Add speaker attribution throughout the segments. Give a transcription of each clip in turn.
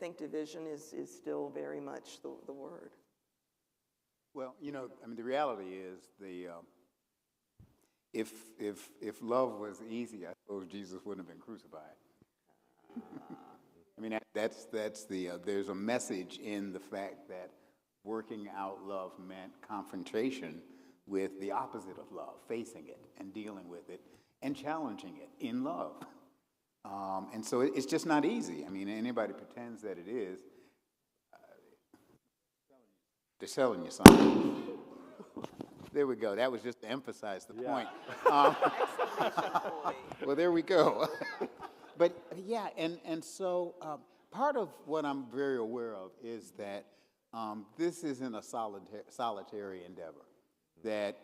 Speaker 1: think division is still very much the word.
Speaker 2: Well, you know, I mean, the reality is if love was easy, I suppose Jesus wouldn't have been crucified. I mean, that's there's a message in the fact that working out love meant confrontation with the opposite of love, facing it and dealing with it and challenging it in love. And so it's just not easy. I mean, anybody pretends that it is, they're selling you something. There we go. That was just to emphasize the point. Well, there we go. But yeah, and so part of what I'm very aware of is that this isn't a solitary endeavor. That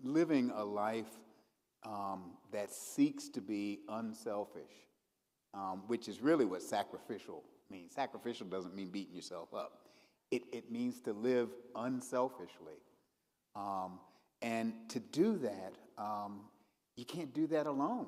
Speaker 2: living a life that seeks to be unselfish, which is really what sacrificial means. Sacrificial doesn't mean beating yourself up. It means to live unselfishly. And to do that, you can't do that alone.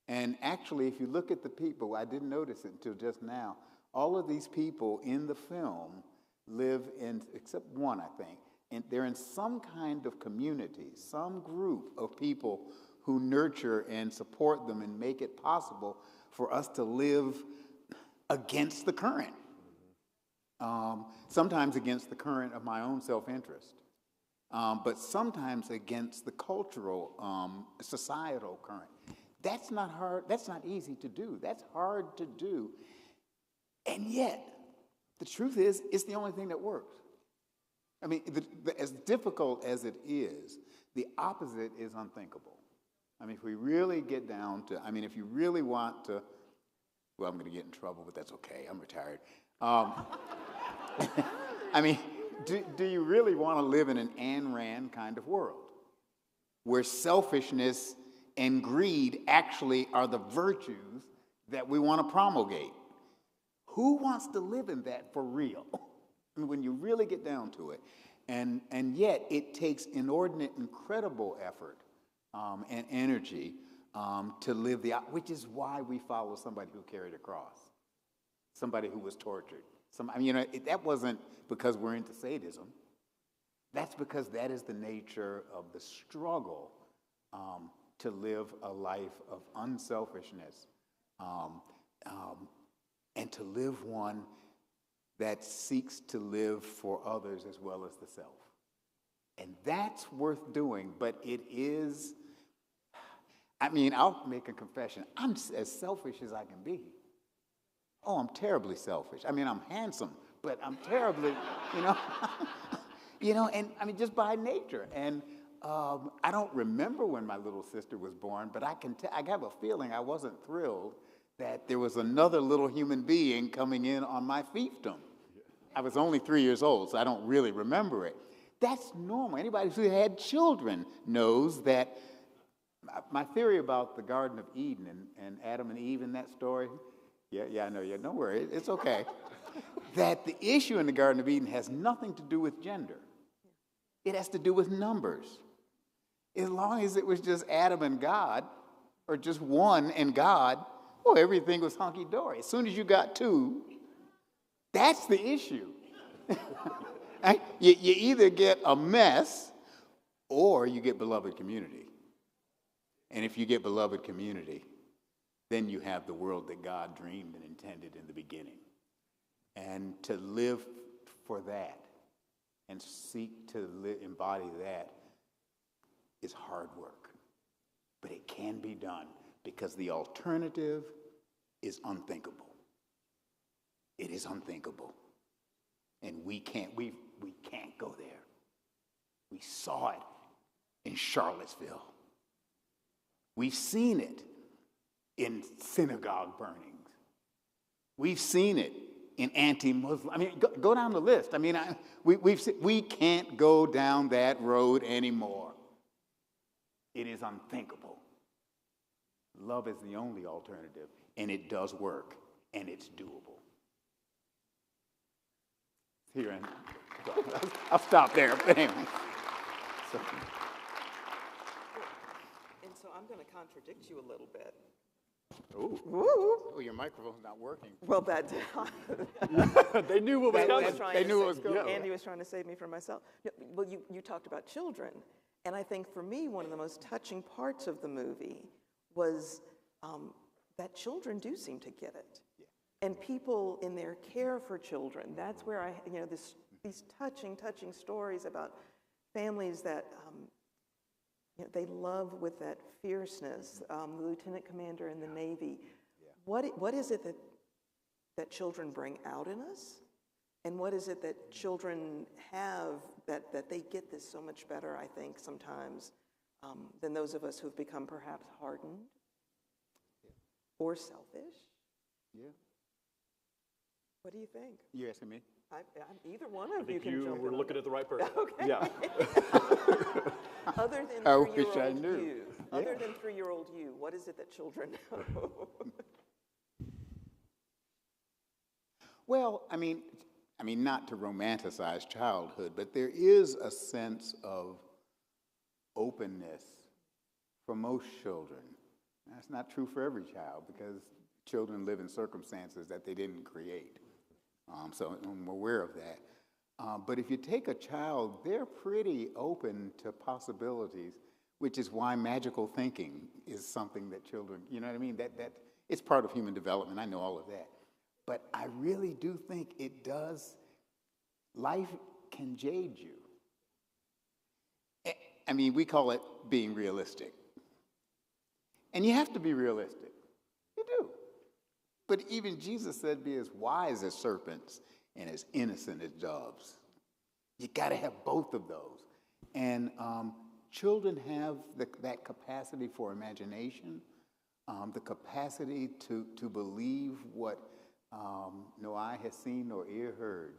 Speaker 2: And actually, if you look at the people, I didn't notice it until just now, all of these people in the film live in, except one, I think, and they're in some kind of community, some group of people who nurture and support them and make it possible for us to live against the current. Sometimes against the current of my own self-interest, but sometimes against the cultural, societal current. That's not hard. That's not easy to do. That's hard to do. And yet, the truth is, it's the only thing that works. I mean, as difficult as it is, the opposite is unthinkable. I mean, if we really get down to, I mean, if you really want to, well, I'm going to get in trouble, but that's okay. I'm retired. I mean, do you really want to live in an Ayn Rand kind of world where selfishness and greed actually are the virtues that we want to promulgate? Who wants to live in that for real? I mean, when you really get down to it. And yet it takes inordinate, incredible effort and energy to live which is why we follow somebody who carried a cross, somebody who was tortured. I mean, you know, that wasn't because we're into sadism. That's because that is the nature of the struggle to live a life of unselfishness and to live one that seeks to live for others as well as the self. And that's worth doing, but it is, I mean, I'll make a confession. I'm as selfish as I can be. Oh, I'm terribly selfish. I mean, I'm handsome, but I'm terribly, and I mean, just by nature. And I don't remember when my little sister was born, but I have a feeling I wasn't thrilled that there was another little human being coming in on my fiefdom. I was only 3 years old, so I don't really remember it. That's normal. Anybody who had children knows that. My theory about the Garden of Eden and Adam and Eve in that story, I know, don't worry, it's okay, that the issue in the Garden of Eden has nothing to do with gender. It has to do with numbers. As long as it was just Adam and God, or just one and God, well, everything was hunky-dory. As soon as you got two, that's the issue. You either get a mess or you get beloved community. And if you get beloved community, then you have the world that God dreamed and intended in the beginning. And to live for that and seek to embody that is hard work. But it can be done because the alternative is unthinkable. It is unthinkable. And we can't go there. We saw it in Charlottesville. We've seen it in synagogue burnings. We've seen it in anti-Muslim. I mean, go down the list. I mean, we can't go down that road anymore. It is unthinkable. Love is the only alternative, and it does work, and it's doable. Here, and I'll stop there. But anyway.
Speaker 1: And so I'm going to contradict you a little bit.
Speaker 2: Ooh.
Speaker 1: Woo!
Speaker 2: Oh, your microphone's not working.
Speaker 1: Well, that
Speaker 3: They knew what was coming.
Speaker 2: They knew it was going.
Speaker 1: Andy was trying to save me from myself. No, well, you talked about children, and I think for me, one of the most touching parts of the movie was that children do seem to get it. Yeah. And people in their care for children, that's where these touching stories about families that they love with that fierceness. The lieutenant commander in the Navy. Yeah. What is it that children bring out in us? And what is it that children have that they get this so much better, I think, sometimes, than those of us who've become perhaps hardened or selfish?
Speaker 2: Yeah.
Speaker 1: What do you think?
Speaker 2: You asking me?
Speaker 1: Either one of you can jump in.
Speaker 3: You were looking at the right person.
Speaker 1: Okay.
Speaker 3: Yeah.
Speaker 1: Other than
Speaker 2: I
Speaker 1: 3-year-old
Speaker 2: wish I knew.
Speaker 1: you, other than 3-year-old you, what is it that children know?
Speaker 2: Well, I mean, not to romanticize childhood, but there is a sense of openness for most children. That's not true for every child because children live in circumstances that they didn't create. So I'm aware of that. But if you take a child, they're pretty open to possibilities, which is why magical thinking is something that children, you know what I mean? That it's part of human development. I know all of that. But I really do think it does. Life can jade you. I mean, we call it being realistic. And you have to be realistic. You do. But even Jesus said, be as wise as serpents and as innocent as doves. You got to have both of those. And children have that capacity for imagination, the capacity to believe what no eye has seen nor ear heard.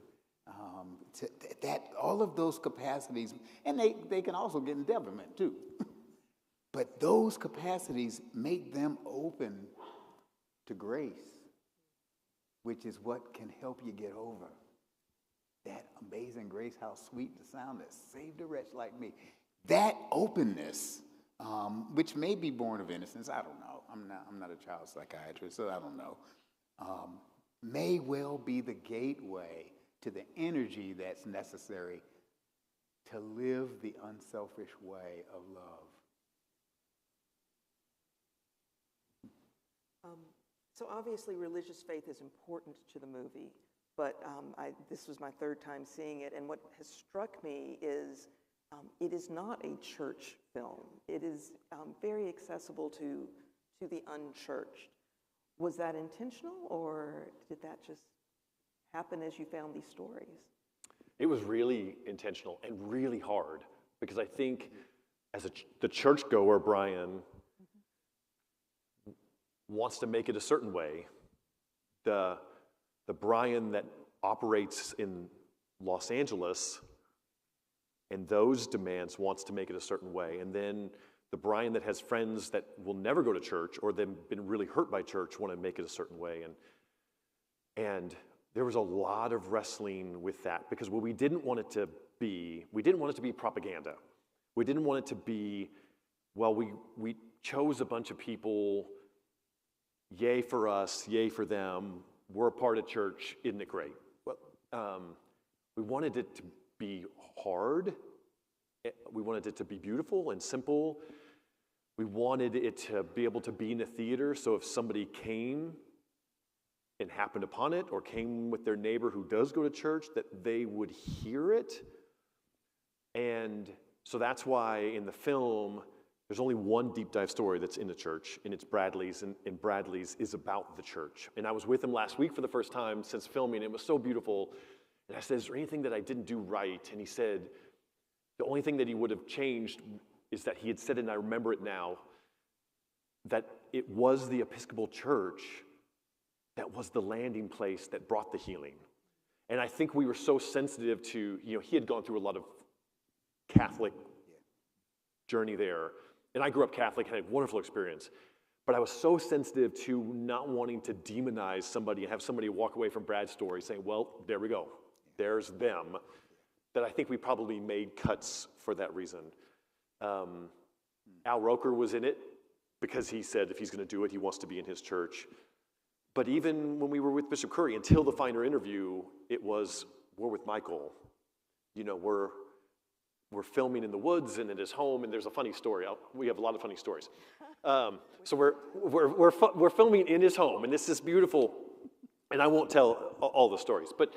Speaker 2: That all of those capacities, and they can also get endeavorment too. But those capacities make them open to grace, which is what can help you get over that amazing grace, how sweet the sound that saved a wretch like me. That openness, which may be born of innocence, I don't know. I'm not a child psychiatrist, so I don't know. May well be the gateway to the energy that's necessary to live the unselfish way of love.
Speaker 1: So obviously religious faith is important to the movie, but this was my third time seeing it, and what has struck me is it is not a church film. It is very accessible to the unchurched. Was that intentional, or did that just happen as you found these stories?
Speaker 3: It was really intentional and really hard because I think as the churchgoer, Brian wants to make it a certain way. The Brian that operates in Los Angeles and those demands wants to make it a certain way. And then the Brian that has friends that will never go to church or they've been really hurt by church want to make it a certain way. And there was a lot of wrestling with that because what we didn't want it to be propaganda. We didn't want it to be, well, we chose a bunch of people, yay for us, yay for them, we're a part of church, isn't it great? Well, we wanted it to be hard. We wanted it to be beautiful and simple. We wanted it to be able to be in a theater, so if somebody came and happened upon it or came with their neighbor who does go to church, that they would hear it. And so that's why in the film, there's only one deep dive story that's in the church, and it's Bradley's, and Bradley's is about the church. And I was with him last week for the first time since filming. It was so beautiful. And I said, is there anything that I didn't do right? And he said, the only thing that he would have changed is that he had said, and I remember it now, that it was the Episcopal Church that was the landing place that brought the healing. And I think we were so sensitive to, he had gone through a lot of Catholic journey there. And I grew up Catholic, had a wonderful experience. But I was so sensitive to not wanting to demonize somebody and have somebody walk away from Brad's story saying, well, there we go. There's them. That I think we probably made cuts for that reason. Al Roker was in it. because he said if he's going to do it, he wants to be in his church. But even when we were with Bishop Curry, until the final interview, it was, we're with Michael. You know, we're filming in the woods and in his home, and there's a funny story. We have a lot of funny stories. So we're filming in his home, and this is beautiful. And I won't tell all the stories, but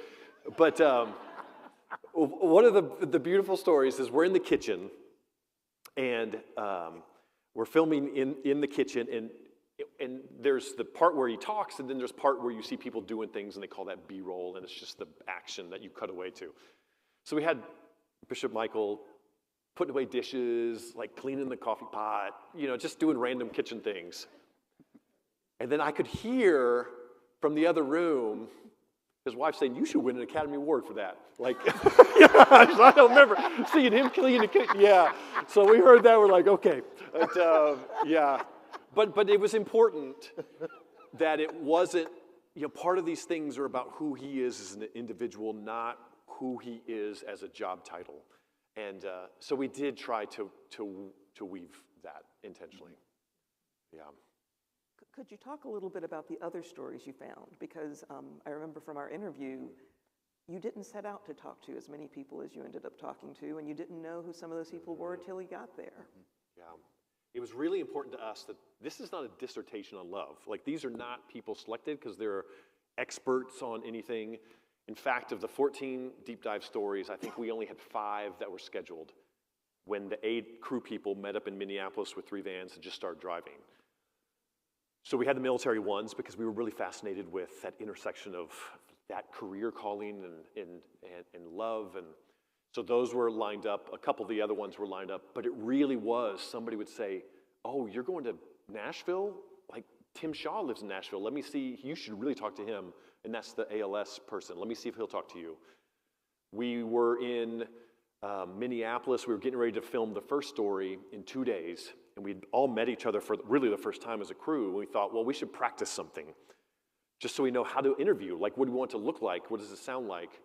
Speaker 3: one of the beautiful stories is we're in the kitchen, and we're filming in the kitchen, and there's the part where he talks, and then there's part where you see people doing things, and they call that B-roll, and it's just the action that you cut away to. So we had Bishop Michael putting away dishes, like cleaning the coffee pot, you know, just doing random kitchen things. And then I could hear from the other room his wife saying, "You should win an Academy Award for that." Like, yeah, I don't remember seeing him clean the kitchen. Yeah, so we heard that. We're like, okay, yeah. But it was important that it wasn't, you know, part of these things are about who he is as an individual, not who he is as a job title. And so we did try to weave that intentionally. Yeah.
Speaker 1: Could you talk a little bit about the other stories you found? Because I remember from our interview, you didn't set out to talk to as many people as you ended up talking to, and you didn't know who some of those people were till you got there.
Speaker 3: Yeah. It was really important to us that this is not a dissertation on love. Like, these are not people selected because they're experts on anything. In fact, of the 14 deep dive stories, I think we only had 5 that were scheduled when the 8 crew people met up in Minneapolis with 3 vans and just started driving. So we had the military ones because we were really fascinated with that intersection of that career calling and love. And so those were lined up. A couple of the other ones were lined up. But it really was, somebody would say, "Oh, you're going to Nashville? Like, Tim Shaw lives in Nashville. Let me see. You should really talk to him." And that's the ALS person. Let me see if he'll talk to you. We were in Minneapolis. We were getting ready to film the first story in 2 days. And we'd all met each other for really the first time as a crew. And we thought, well, we should practice something just so we know how to interview. Like, what do we want to look like? What does it sound like?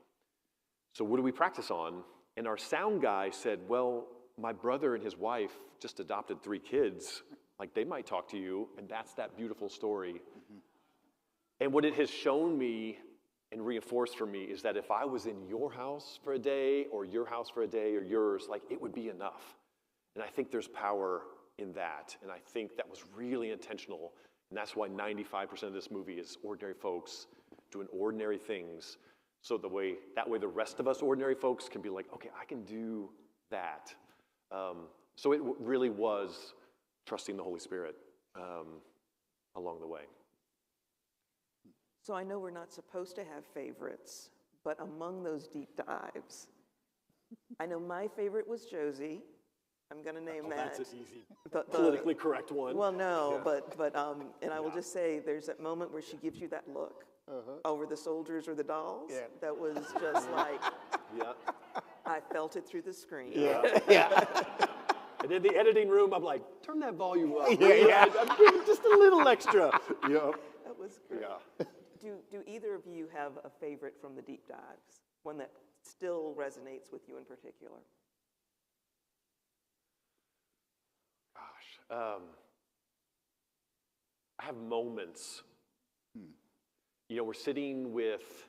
Speaker 3: So what do we practice on? And our sound guy said, well, my brother and his wife just adopted 3 kids. Like, they might talk to you. And that's that beautiful story. Mm-hmm. And what it has shown me and reinforced for me is that if I was in your house for a day or your house for a day or yours, like, it would be enough. And I think there's power in that. And I think that was really intentional. And that's why 95% of this movie is ordinary folks doing ordinary things. So that way the rest of us ordinary folks can be like, okay, I can do that. So it really was trusting the Holy Spirit along the way.
Speaker 1: So I know we're not supposed to have favorites, but among those deep dives, I know my favorite was Josie. I'm going to name that.
Speaker 3: That's an easy, politically correct one.
Speaker 1: Well, no,
Speaker 3: yeah.
Speaker 1: but and I will just say there's that moment where she gives you that look over the soldiers or the dolls.
Speaker 2: Yeah.
Speaker 1: That was just like,
Speaker 3: Yeah.
Speaker 1: I felt it through the screen.
Speaker 2: Yeah. Yeah.
Speaker 3: And in the editing room, I'm like, turn that volume up.
Speaker 2: Yeah.
Speaker 3: I'm giving just a little extra. Yeah.
Speaker 1: That was great.
Speaker 3: Yeah.
Speaker 1: Do either of you have a favorite from the deep dives? One that still resonates with you in particular?
Speaker 3: Gosh. I have moments. You know, we're sitting with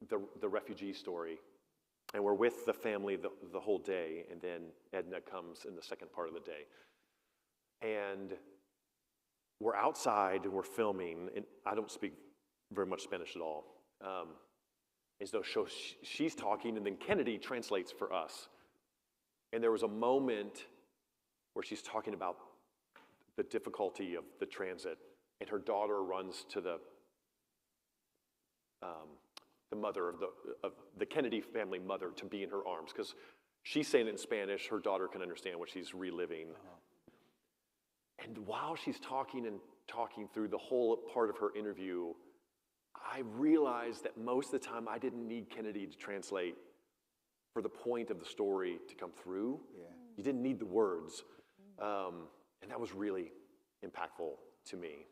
Speaker 3: the refugee story, and we're with the family the whole day, and then Edna comes in the second part of the day. And we're outside, and we're filming, and I don't speak very much Spanish at all. And so she's talking, and then Kennedy translates for us. And there was a moment where she's talking about the difficulty of the transit, and her daughter runs to the mother of the Kennedy family mother to be in her arms, because she's saying it in Spanish, her daughter can understand what she's reliving. And while she's talking through the whole part of her interview, I realized that most of the time I didn't need Kennedy to translate for the point of the story to come through. Yeah. You didn't need the words. And that was really impactful to me.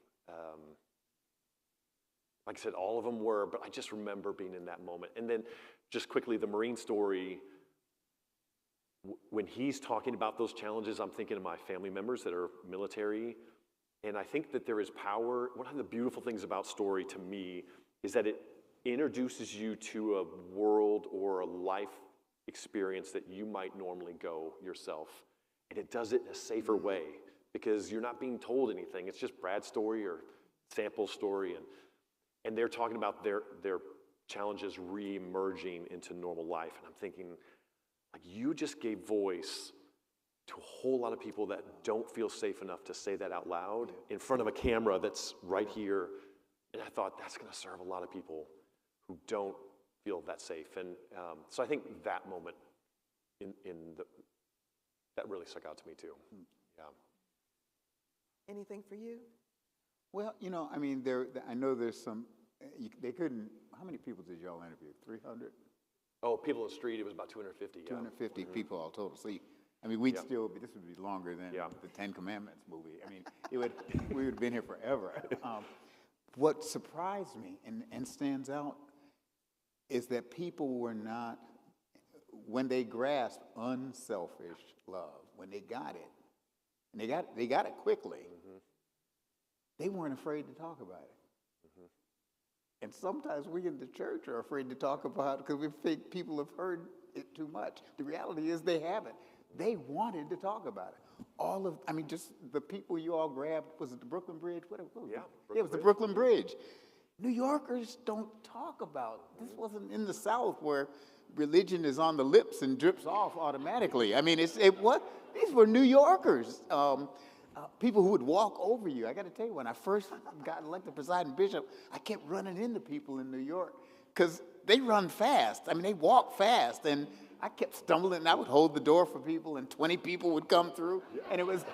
Speaker 3: Like I said, all of them were, but I just remember being in that moment. And then just quickly, the Marine story, when he's talking about those challenges, I'm thinking of my family members that are military, And I think that there is power. One of the beautiful things about story to me is that it introduces you to a world or a life experience that you might normally go yourself. And it does it in a safer way because you're not being told anything. It's just Brad's story or Sample's story. And they're talking about their challenges re-emerging into normal life. And I'm thinking, like, you just gave voice to a whole lot of people that don't feel safe enough to say that out loud in front of a camera that's right here. And I thought that's going to serve a lot of people who don't feel that safe. And so I think that moment that really stuck out to me too. Yeah.
Speaker 1: Anything for you?
Speaker 2: Well, you know, I mean, I know there's some, they couldn't, how many people did y'all interview? 300?
Speaker 3: Oh, people on the street, it was about 250.
Speaker 2: 250 people all total. So, I mean, we'd
Speaker 3: Yeah.
Speaker 2: still be, this would be longer than
Speaker 3: Yeah.
Speaker 2: the Ten Commandments movie. I mean, we would have been here forever. What surprised me and stands out is that people were not, when they grasped unselfish love, when they got it, and they got it quickly, they weren't afraid to talk about it. And sometimes we in the church are afraid to talk about it because we think people have heard it too much. The reality is they haven't. They wanted to talk about it. Just the people you all grabbed, was it the Brooklyn Bridge? What was
Speaker 3: Yeah,
Speaker 2: it? It was the Brooklyn Bridge. New Yorkers don't talk about, this wasn't in the South where religion is on the lips and drips off automatically. I mean, these were New Yorkers. People who would walk over you. I got to tell you, when I first got elected presiding bishop, I kept running into people in New York because they run fast. I mean, they walk fast, and I kept stumbling, and I would hold the door for people, and 20 people would come through, and it was.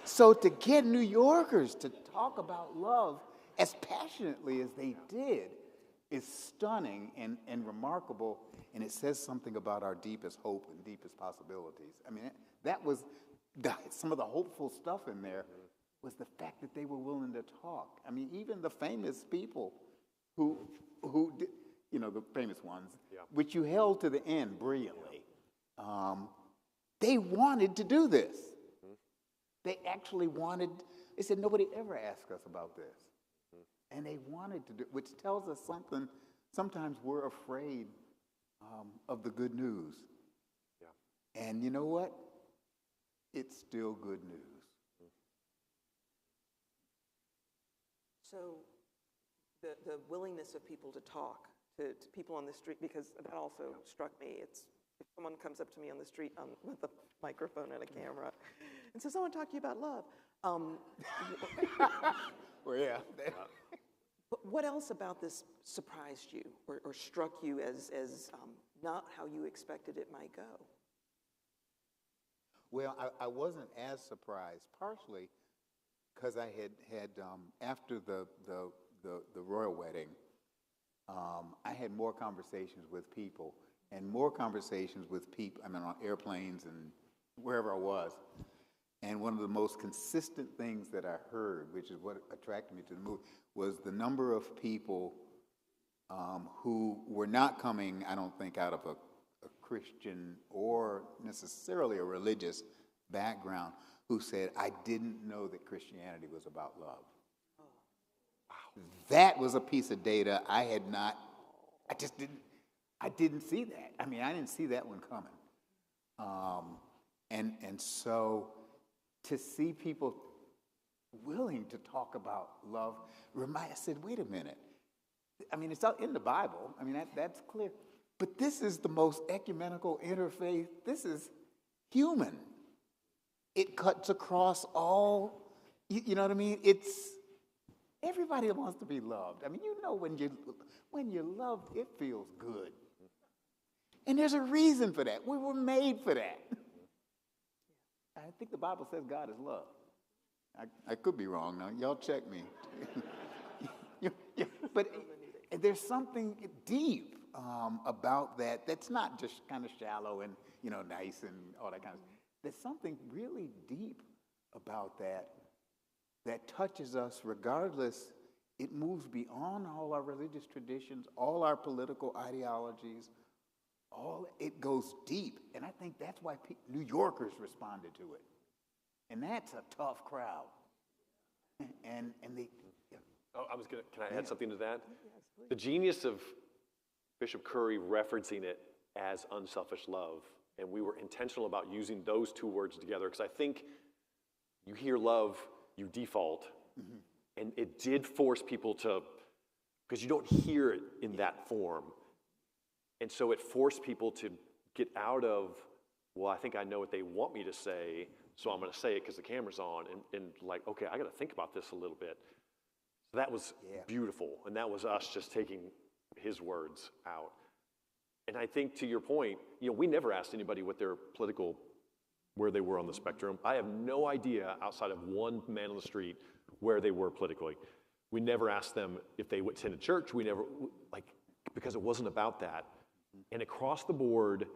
Speaker 2: So to get New Yorkers to talk about love as passionately as they did is stunning and remarkable, and it says something about our deepest hope and deepest possibilities. I mean, that was some of the hopeful stuff in there was the fact that they were willing to talk. I mean, even the famous people who did, you know, the famous ones, which you held to the end brilliantly, they wanted to do this. They actually wanted, they said, nobody ever asked us about this. And they wanted to do, which tells us something. Sometimes we're afraid of the good news. Yeah. And you know what? It's still good news.
Speaker 1: So the willingness of people to talk to people on the street, because that also struck me. It's if someone comes up to me on the street with a microphone and a camera and says, I want to talk to you about love.
Speaker 2: Well, yeah.
Speaker 1: But what else about this surprised you or struck you as not how you expected it might go?
Speaker 2: Well, I wasn't as surprised, partially because I had after the royal wedding, I had more conversations with people and more conversations with people, I mean, on airplanes and wherever I was. And one of the most consistent things that I heard, which is what attracted me to the movie, was the number of people who were not coming, I don't think, out of a Christian or necessarily a religious background, who said, I didn't know that Christianity was about love. Oh. Wow. That was a piece of data I didn't see that. I mean, I didn't see that one coming. And so to see people willing to talk about love, I said, wait a minute. I mean, it's out in the Bible. I mean, that's clear. But this is the most ecumenical interfaith. This is human. It cuts across all, you know what I mean? Everybody wants to be loved. I mean, you know, when you're loved, it feels good. And there's a reason for that. We were made for that. I think the Bible says God is love. I could be wrong now. Y'all check me. But there's something deep about that that's not just kind of shallow and, you know, nice and all that kind of stuff. There's something really deep about that touches us regardless. It moves beyond all our religious traditions, all our political ideologies. It goes deep. And I think that's why New Yorkers responded to it. And that's a tough crowd. and they,
Speaker 3: Oh, can I add something to that? The genius of Bishop Curry referencing it as unselfish love, and we were intentional about using those two words together, because I think you hear love, you default, and it did force people to, because you don't hear it in that form. And so it forced people to get out of, well, I think I know what they want me to say, so I'm going to say it because the camera's on, and like, okay, I got to think about this a little bit. So that was beautiful, and that was us just taking his words out. And I think, to your point, we never asked anybody what their political, where they were on the spectrum. I have no idea, outside of one man on the street, where they were politically. We never asked them if they attended church. We never, because it wasn't about that. And across the board,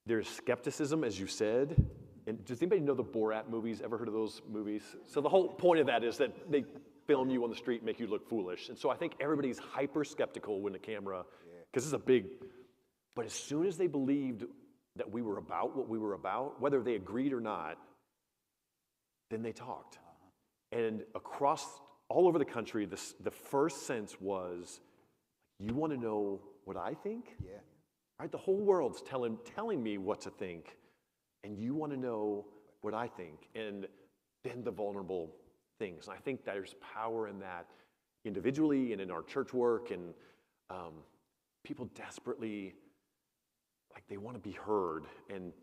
Speaker 3: there's skepticism, as you said. And does anybody know the Borat movies? Ever heard of those movies? So the whole point of that is that they film you on the street, make you look foolish. And so I think everybody's hyper skeptical when the camera, because it's a big, but as soon as they believed that we were about what we were about, whether they agreed or not, then they talked. And across, all over the country, the first sense was, you want to know what I think?
Speaker 2: Yeah.
Speaker 3: Right? The whole world's telling me what to think, and you want to know what I think, and then the vulnerable things. And I think there's power in that individually and in our church work, and people desperately, they want to be heard, and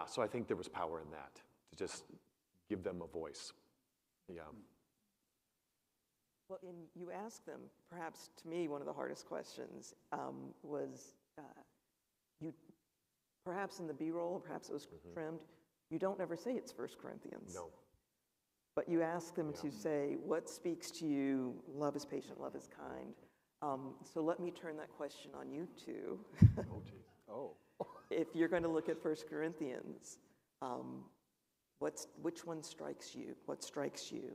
Speaker 3: so I think there was power in that, to just give them a voice. Yeah.
Speaker 1: Well, and you asked them, perhaps to me, one of the hardest questions was, you, perhaps in the B-roll, perhaps it was trimmed, you don't ever say it's 1 Corinthians.
Speaker 3: No.
Speaker 1: But you ask them to say, what speaks to you? Love is patient, love is kind. So let me turn that question on you two.
Speaker 3: Oh, geez. Oh.
Speaker 1: If you're going to look at 1 Corinthians, which one strikes you? What strikes you?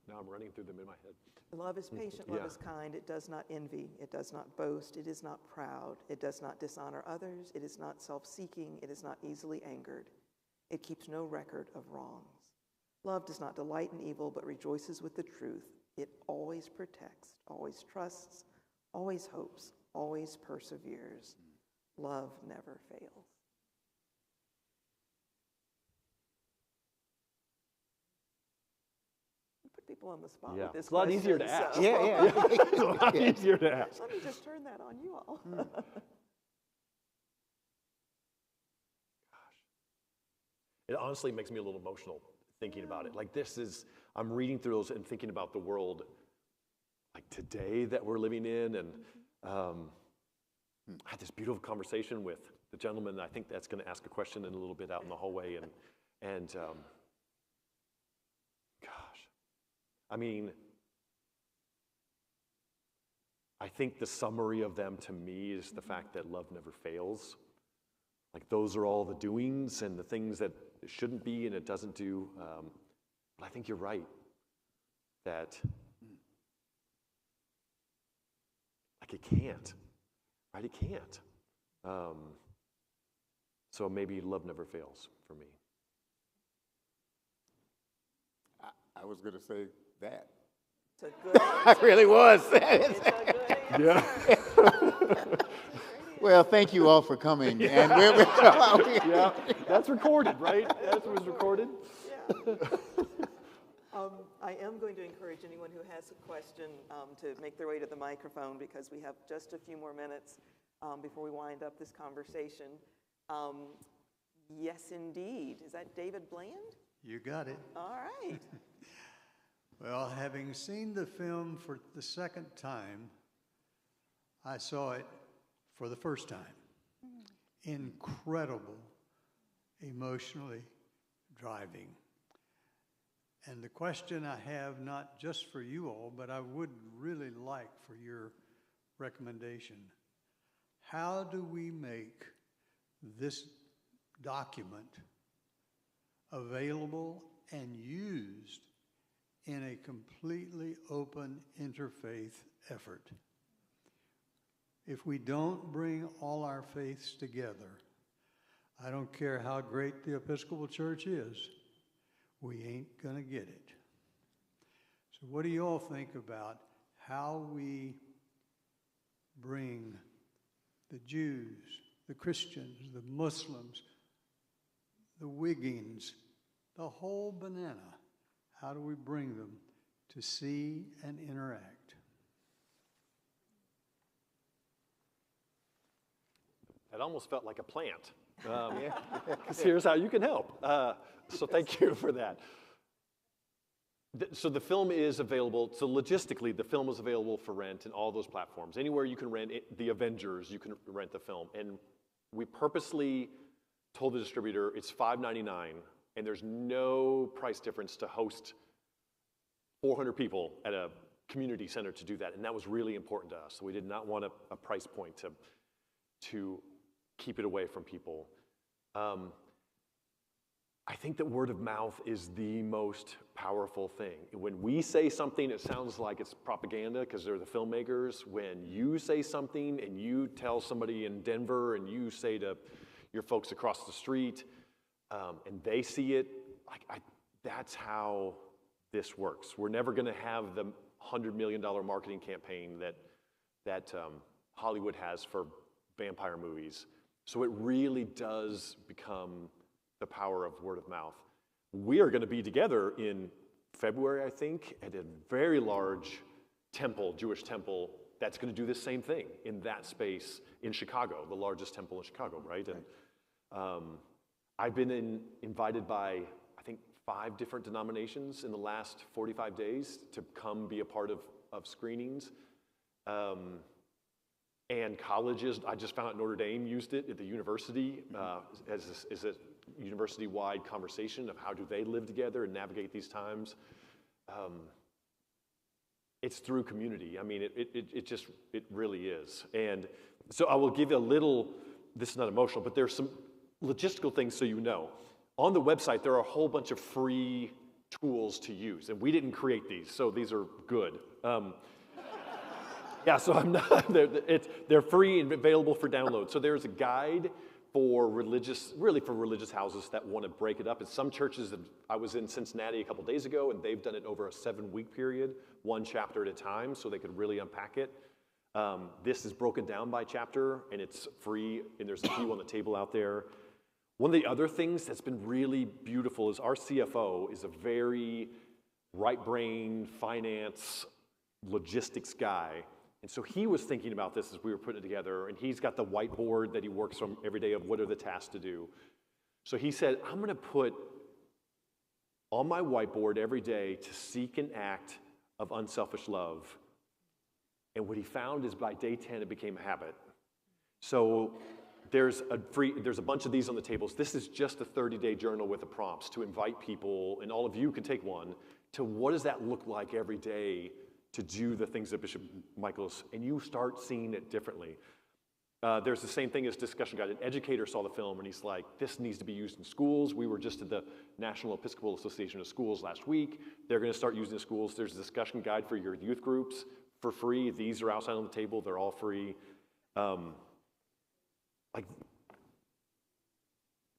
Speaker 3: Now I'm running through them in my head.
Speaker 1: Love is patient, love is kind. It does not envy. It does not boast. It is not proud. It does not dishonor others. It is not self-seeking. It is not easily angered. It keeps no record of wrongs. Love does not delight in evil, but rejoices with the truth. It always protects, always trusts, always hopes, always perseveres. Love never fails. Put people on the spot with this
Speaker 3: It's a lot
Speaker 1: question,
Speaker 3: easier to ask.
Speaker 1: so-
Speaker 3: It's a lot easier to ask.
Speaker 1: Let me just turn that on you all.
Speaker 3: It honestly makes me a little emotional thinking about it. I'm reading through those and thinking about the world today that we're living in. And I had this beautiful conversation with the gentleman. I think that's going to ask a question in a little bit out in the hallway. And I think the summary of them to me is the fact that love never fails. Those are all the doings and the things that it shouldn't be and it doesn't do. But I think you're right that it can't, right? It can't. So maybe love never fails for me.
Speaker 2: I was going to say that.
Speaker 1: It's a good
Speaker 2: I really was.
Speaker 1: It's a good answer.
Speaker 3: Yeah.
Speaker 2: Well, thank you all for coming. And
Speaker 3: Yeah, that's recorded, right? That was recorded.
Speaker 1: Yeah. I am going to encourage anyone who has a question to make their way to the microphone because we have just a few more minutes before we wind up this conversation. Yes, indeed. Is that David Bland?
Speaker 4: You got it.
Speaker 1: All right.
Speaker 4: Well, having seen the film for the second time, I saw it for the first time. Incredible, emotionally driving. And the question I have, not just for you all, but I would really like for your recommendation. How do we make this document available and used in a completely open interfaith effort? If we don't bring all our faiths together, I don't care how great the Episcopal Church is, we ain't going to get it. So what do you all think about how we bring the Jews, the Christians, the Muslims, the Wiggins, the whole banana, how do we bring them to see and interact?
Speaker 3: That almost felt like a plant. 'Cause here's how you can help. So thank you for that. So the film is available, so logistically, the film is available for rent in all those platforms. Anywhere you can rent it, the Avengers, you can rent the film. And we purposely told the distributor it's $5.99, and there's no price difference to host 400 people at a community center to do that. And that was really important to us. So we did not want a price point to keep it away from people. I think that word of mouth is the most powerful thing. When we say something, it sounds like it's propaganda because they're the filmmakers. When you say something and you tell somebody in Denver and you say to your folks across the street and they see it, that's how this works. We're never going to have the $100 million marketing campaign that Hollywood has for vampire movies. So it really does become the power of word of mouth. We are going to be together in February, I think, at a very large temple, Jewish temple, that's going to do the same thing in that space in Chicago, the largest temple in Chicago, right? And I've been invited by, I think, 5 different denominations in the last 45 days to come be a part of screenings. And colleges, I just found out Notre Dame used it at the university as a university-wide conversation of how do they live together and navigate these times. It's through community. I mean, it really is. And so I will give you a little, this is not emotional, but there's some logistical things so you know. On the website, there are a whole bunch of free tools to use, and we didn't create these, so these are good. Yeah, so I'm not, they're free and available for download. So there's a guide for religious houses that want to break it up. And some churches, I was in Cincinnati a couple days ago, and they've done it over a 7-week period, 1 chapter at a time, so they could really unpack it. This is broken down by chapter, and it's free, and there's a few on the table out there. One of the other things that's been really beautiful is our CFO is a very right-brain, finance, logistics guy. And so he was thinking about this as we were putting it together, and he's got the whiteboard that he works from every day of what are the tasks to do. So he said, I'm going to put on my whiteboard every day to seek an act of unselfish love. And what he found is by day 10, it became a habit. So there's a bunch of these on the tables. This is just a 30-day journal with the prompts to invite people, and all of you can take one, to what does that look like every day to do the things that Bishop Michael's, and you start seeing it differently. There's the same thing as discussion guide. An educator saw the film and he's like, this needs to be used in schools. We were just at the National Episcopal Association of Schools last week. They're going to start using the schools. There's a discussion guide for your youth groups for free. These are outside on the table. They're all free.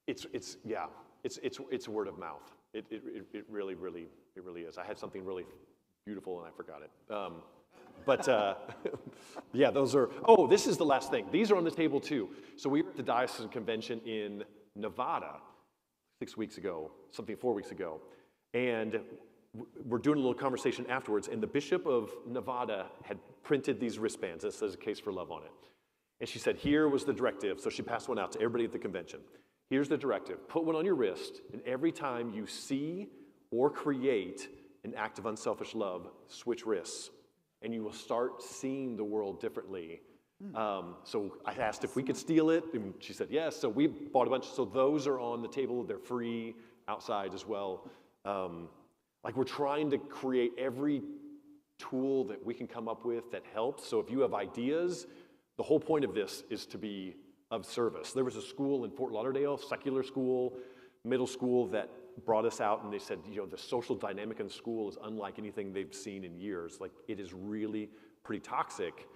Speaker 3: It's word of mouth. It really is. I had something really beautiful and I forgot it. Yeah, those are, this is the last thing. These are on the table too. So we were at the Diocesan Convention in Nevada 4 weeks ago, and we're doing a little conversation afterwards, and the Bishop of Nevada had printed these wristbands that says a case for love on it. And she said, here was the directive. So she passed one out to everybody at the convention. Here's the directive. Put one on your wrist, and every time you see or create an act of unselfish love, switch wrists, and you will start seeing the world differently. So I asked if we could steal it, and she said yes. So we bought a bunch. So those are on the table. They're free outside as well. We're trying to create every tool that we can come up with that helps. So if you have ideas, the whole point of this is to be of service. There was a school in Fort Lauderdale, secular school, middle school, that brought us out, and they said, the social dynamic in the school is unlike anything they've seen in years. It is really pretty toxic.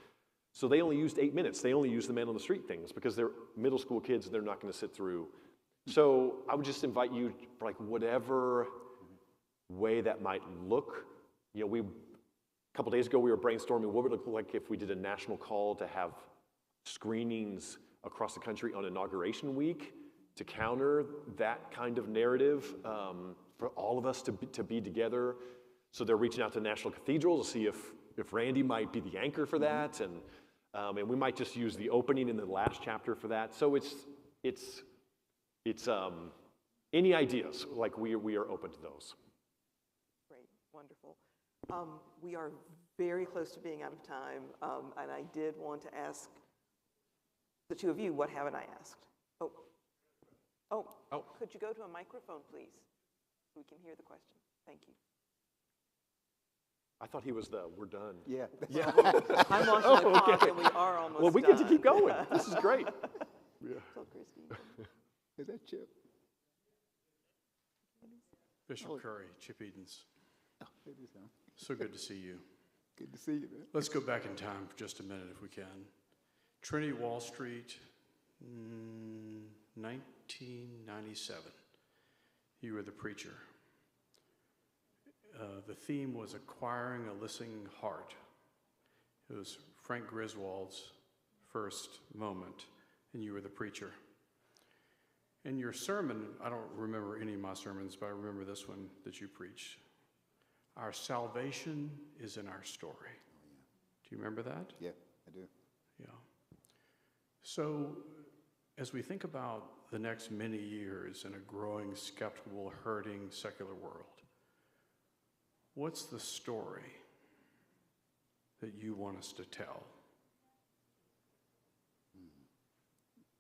Speaker 3: So they only used 8 minutes. They only used the man on the street things because they're middle school kids and they're not going to sit through So I would just invite you, like whatever way that might look. You know, a couple days ago we were brainstorming what would it look like if we did a national call to have screenings across the country on Inauguration Week to counter that kind of narrative, for all of us to be together. So they're reaching out to national cathedrals to see if Randy might be the anchor for that, and we might just use the opening in the last chapter for that. So it's any ideas, like we are open to those.
Speaker 1: Great, wonderful. We are very close to being out of time, and I did want to ask the two of you, what haven't I asked? Oh, could you go to a microphone, please? So we can hear the question. Thank you.
Speaker 3: I thought he was we're done.
Speaker 2: Yeah.
Speaker 1: I'm watching the clock, and we are almost
Speaker 3: Well, we
Speaker 1: done.
Speaker 3: get to keep going. This is great. Yeah.
Speaker 1: Tell Christy.
Speaker 2: Is that Chip?
Speaker 5: Bishop Curry, Chip Edens.
Speaker 2: Oh, it is him.
Speaker 5: So good to see you.
Speaker 2: Good to see you, man.
Speaker 5: Let's go back in time for just a minute if we can. Trinity Wall Street, 1997. You were the preacher. The theme was acquiring a listening heart. It was Frank Griswold's first moment, and you were the preacher. In your sermon, I don't remember any of my sermons, but I remember this one that you preached. Our salvation is in our story. Do you remember that?
Speaker 2: Yeah, I do.
Speaker 5: Yeah. So, as we think about the next many years in a growing, skeptical, hurting, secular world, what's the story that you want us to tell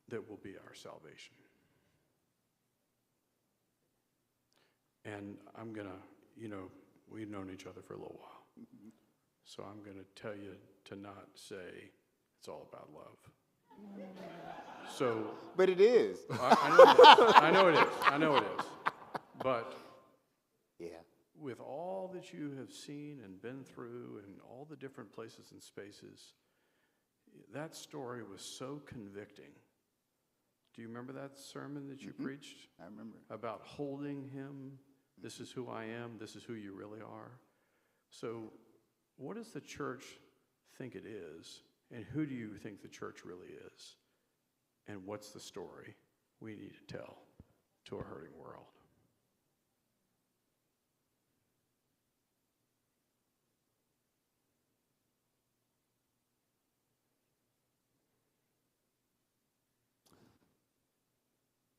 Speaker 5: that will be our salvation? And I'm going to, we've known each other for a little while. So I'm going to tell you to not say it's all about love. So,
Speaker 2: But it is.
Speaker 5: I know it is. I know it is. But
Speaker 2: Yeah.
Speaker 5: with all that you have seen and been through and all the different places and spaces, that story was so convicting. Do you remember that sermon that you preached?
Speaker 2: I remember.
Speaker 5: About holding him. This is who I am. This is who you really are. So what does the church think it is? And who do you think the church really is? And what's the story we need to tell to a hurting world?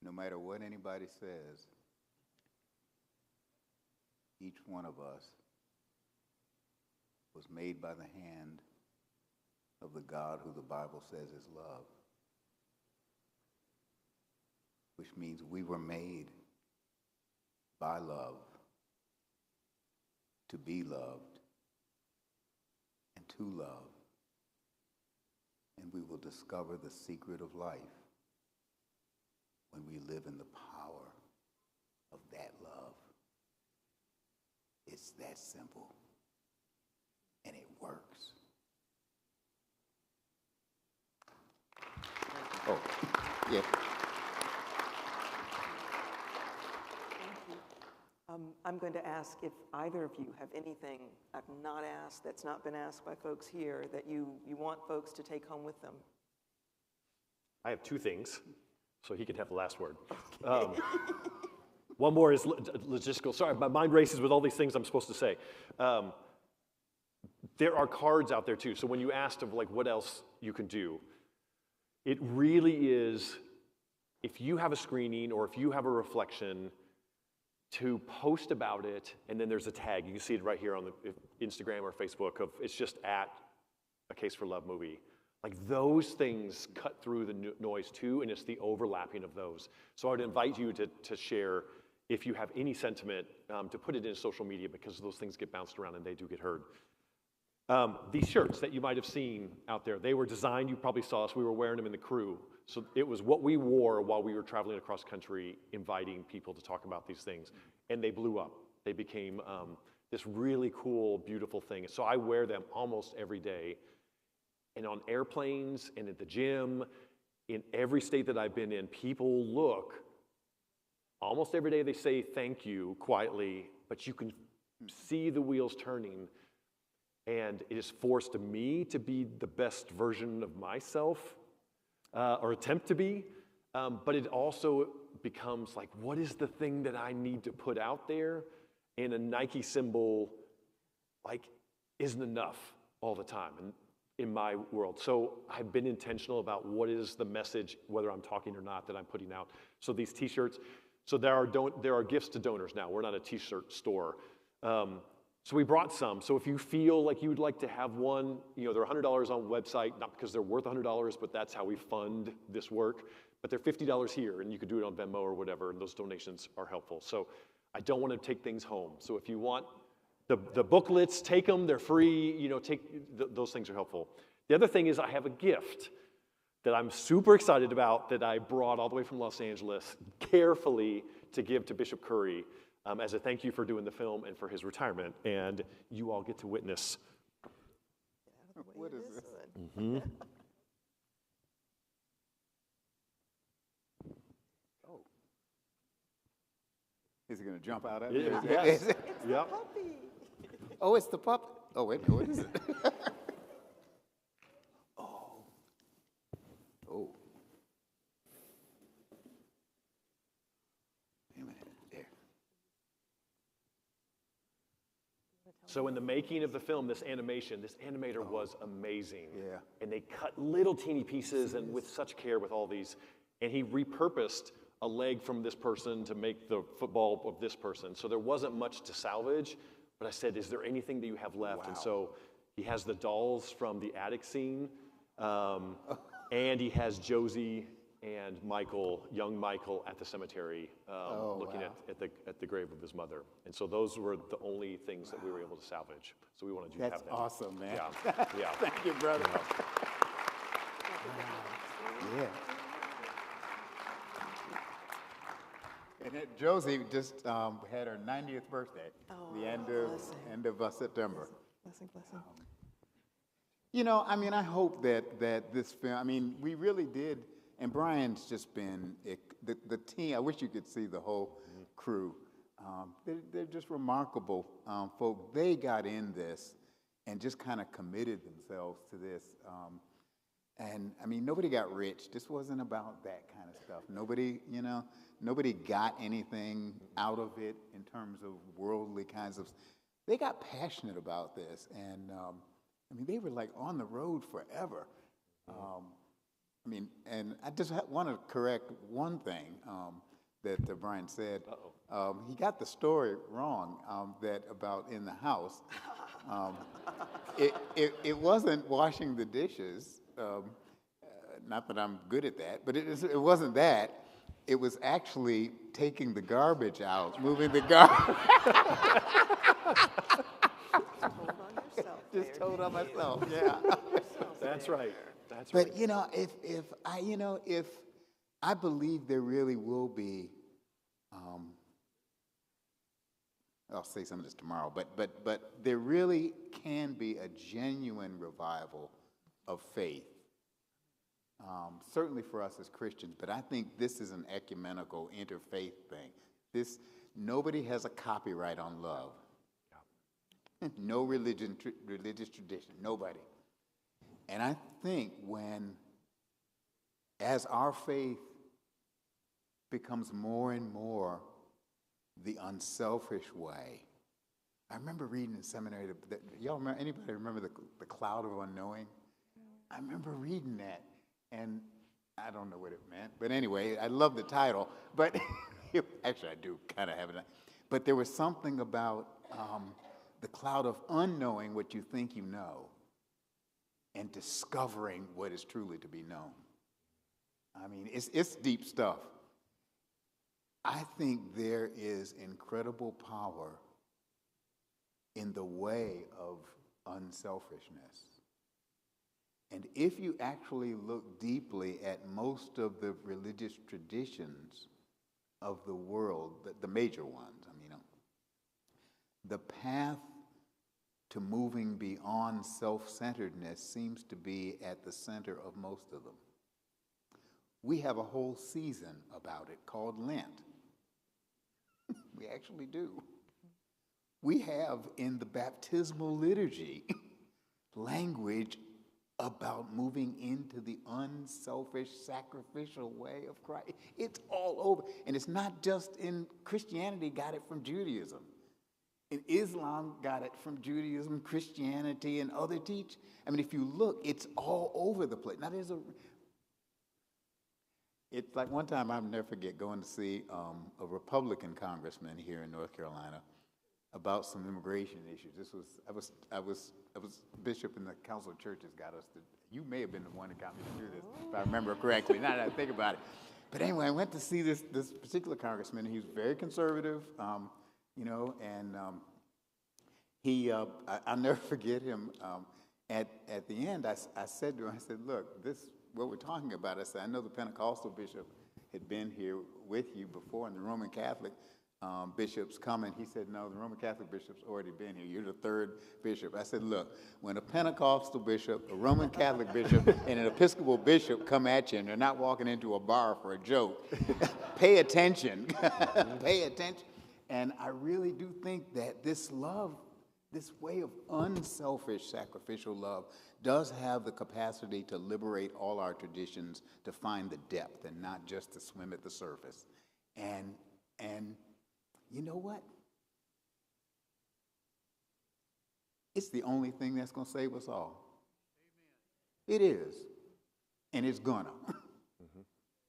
Speaker 2: No matter what anybody says, each one of us was made by the hand of the God who the Bible says is love, which means we were made by love, to be loved, and to love. And we will discover the secret of life when we live in the power of that love. It's that simple, and it works. Oh, yeah.
Speaker 1: I'm going to ask if either of you have anything I've not asked, that's not been asked by folks here, that you want folks to take home with them.
Speaker 3: I have two things, so he can have the last word. One more is logistical. Sorry, my mind races with all these things I'm supposed to say. There are cards out there too. So when you asked of like what else you can do, it really is, if you have a screening or if you have a reflection, to post about it, and then there's a tag. You can see it right here on the Instagram or Facebook of, it's just at A Case for Love movie. Like those things cut through the noise too, and it's the overlapping of those. So I would invite you to share, if you have any sentiment, to put it in social media, because those things get bounced around and they do get heard. These shirts that you might have seen out there, they were designed, you probably saw us, we were wearing them in the crew. So it was what we wore while we were traveling across country, inviting people to talk about these things. And they blew up. They became this really cool, beautiful thing. So I wear them almost every day. And on airplanes and at the gym, in every state that I've been in, people look almost every day they say thank you quietly, but you can see the wheels turning. And it has forced me to be the best version of myself, or attempt to be. But it also becomes like, what is the thing that I need to put out there? And a Nike symbol, like, isn't enough all the time in my world. So I've been intentional about what is the message, whether I'm talking or not, that I'm putting out. So these T-shirts, so there are gifts to donors now. We're not a T-shirt store. So we brought some. So if you feel like you would like to have one, they're $100 on the website, not because they're worth $100, but that's how we fund this work. But they're $50 here, and you could do it on Venmo or whatever, and those donations are helpful. So I don't want to take things home. So if you want the booklets, take them. They're free. Those things are helpful. The other thing is I have a gift that I'm super excited about that I brought all the way from Los Angeles carefully to give to Bishop Curry as a thank you for doing the film and for his retirement. And you all get to witness.
Speaker 2: What is this?
Speaker 3: Mm-hmm.
Speaker 2: Oh. Is it going to jump out at
Speaker 3: It
Speaker 2: me?
Speaker 3: is, yes.
Speaker 1: It's
Speaker 3: Yep.
Speaker 1: the puppy.
Speaker 2: Oh, it's the pup. Oh, wait, what is it? Oh. Oh. Wait a minute. There.
Speaker 3: So in the making of the film, this animator was amazing.
Speaker 2: Yeah.
Speaker 3: And they cut little teeny pieces and with such care with all these. And he repurposed a leg from this person to make the football of this person. So there wasn't much to salvage. But I said, is there anything that you have left?
Speaker 2: Wow.
Speaker 3: And so he has the dolls from the attic scene. And he has Josie and Michael, young Michael, at the cemetery looking
Speaker 2: wow.
Speaker 3: at the grave of his mother. And so those were the only things that we were able to salvage. So we wanted you to
Speaker 2: That's
Speaker 3: have that.
Speaker 2: awesome, man.
Speaker 3: Yeah, yeah.
Speaker 2: Thank you, brother. Yeah. And Josie just had her 90th birthday, the end of September.
Speaker 1: Blessing, blessing.
Speaker 2: I hope that this film, we really did, and Brian's just been, the team, I wish you could see the whole crew. They're just remarkable folk. They got in this and just kind of committed themselves to this. And nobody got rich. This wasn't about that kind of stuff. Nobody got anything out of it in terms of worldly kinds of. They got passionate about this, and they were like on the road forever. And I just want to correct one thing that Brian said. He got the story wrong that about in the house. It wasn't washing the dishes. Not that I'm good at that, but it wasn't that. It was actually taking the garbage out, moving the garbage. Just told on myself, yeah.
Speaker 3: That's right. That's right.
Speaker 2: But if I believe there really will be, I'll say some of this tomorrow, but there really can be a genuine revival of faith. Certainly for us as Christians, but I think this is an ecumenical interfaith thing. Nobody has a copyright on love. Yeah. No religious tradition, nobody. And I think as our faith becomes more and more the unselfish way, I remember reading in seminary, y'all remember, anybody remember the Cloud of Unknowing? I remember reading that. And I don't know what it meant, but anyway, I love the title. But actually, I do kind of have it. But there was something about the cloud of unknowing what you think you know, and discovering what is truly to be known. It's deep stuff. I think there is incredible power in the way of unselfishness. And if you actually look deeply at most of the religious traditions of the world, the major ones, the path to moving beyond self-centeredness seems to be at the center of most of them. We have a whole season about it called Lent. We actually do. We have in the baptismal liturgy language about moving into the unselfish, sacrificial way of Christ. It's all over. And it's not just in Christianity, got it from Judaism. And Islam got it from Judaism, Christianity, and other teach. I mean, if you look, it's all over the place. Now, it's like one time, I'll never forget going to see a Republican congressman here in North Carolina about some immigration issues. I was bishop in the Council of Churches got us to, you may have been the one that got me to do this, if I remember correctly, now that I think about it. But anyway, I went to see this particular congressman, and he was very conservative, you know, and I'll never forget him. At the end, I said to him, I said, look, this, what we're talking about, I said, I know the Pentecostal bishop had been here with you before, and the Roman Catholic bishops coming. He said, no, the Roman Catholic bishop's already been here. You're the third bishop. I said, look, when a Pentecostal bishop, a Roman Catholic bishop, and an Episcopal bishop come at you, and they're not walking into a bar for a joke, pay attention. Pay attention. And I really do think that this love, this way of unselfish sacrificial love, does have the capacity to liberate all our traditions, to find the depth and not just to swim at the surface. And you know what? It's the only thing that's going to save us all. Amen. It is. And it's gonna.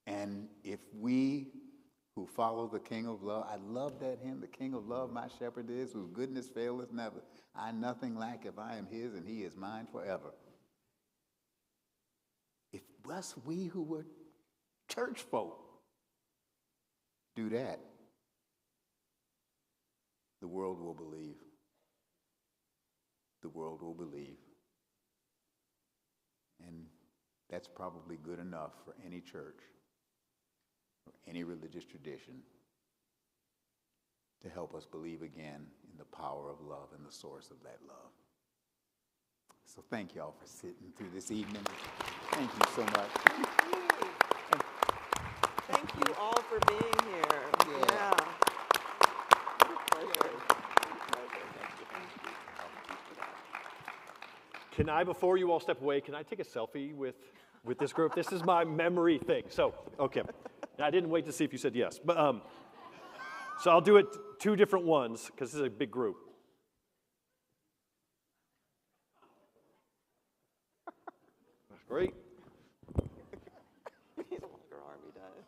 Speaker 2: And if we who follow the King of Love, I love that hymn, the King of Love, my shepherd is, whose goodness faileth never. I nothing lack if I am his, and he is mine forever. If we who were church folk do that, the world will believe. The world will believe. And that's probably good enough for any church or any religious tradition to help us believe again in the power of love and the source of that love. So thank you all for sitting through this evening. Thank you so much.
Speaker 1: Thank you all for being here. Yeah.
Speaker 3: Can I, before you all step away, can I take a selfie with this group? This is my memory thing. So, okay. I didn't wait to see if you said yes. But so I'll do it two different ones because this is a big group. That's great.
Speaker 1: He's a longer arm, he does.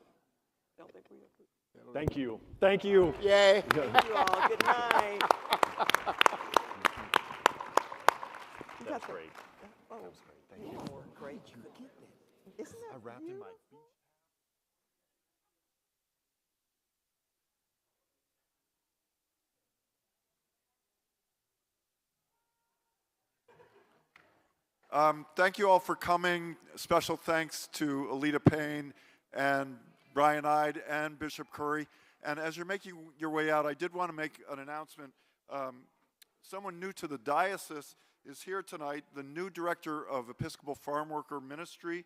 Speaker 1: I don't think we have.
Speaker 3: Thank you. Thank you.
Speaker 2: Yay.
Speaker 1: Thank you all. Good night.
Speaker 3: That's great.
Speaker 1: Oh,
Speaker 3: That was great. Thank you.
Speaker 1: you are great. You could get that. Isn't that
Speaker 3: I wrapped in my
Speaker 1: beautiful?
Speaker 6: Thank you all for coming. Special thanks to Alita Payne and Brian Ide and Bishop Curry. And as you're making your way out, I did want to make an announcement. Someone new to the diocese is here tonight, the new director of Episcopal Farm Worker Ministry,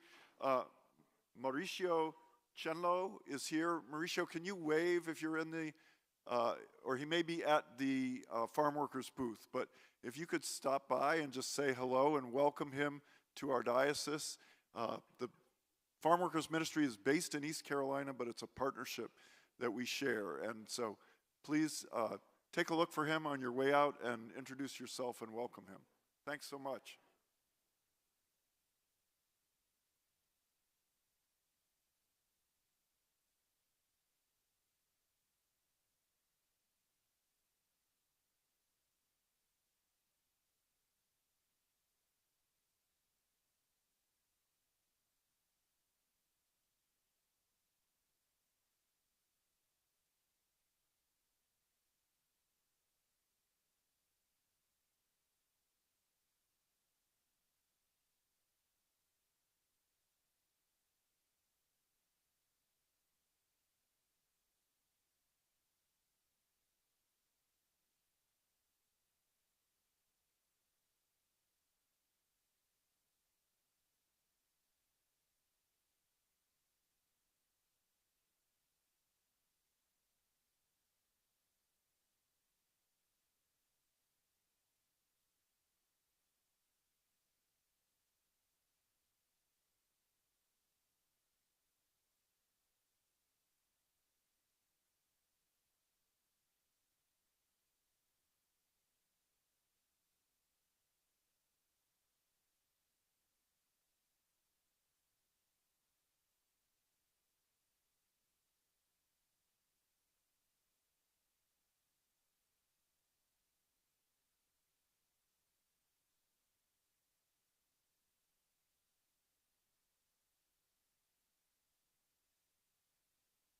Speaker 6: Mauricio Chenlo is here. Mauricio, can you wave if you're in the, or he may be at the farm workers booth, but if you could stop by and just say hello and welcome him to our diocese. The Farm Workers Ministry is based in East Carolina, but it's a partnership that we share. And so please take a look for him on your way out and introduce yourself and welcome him. Thanks so much.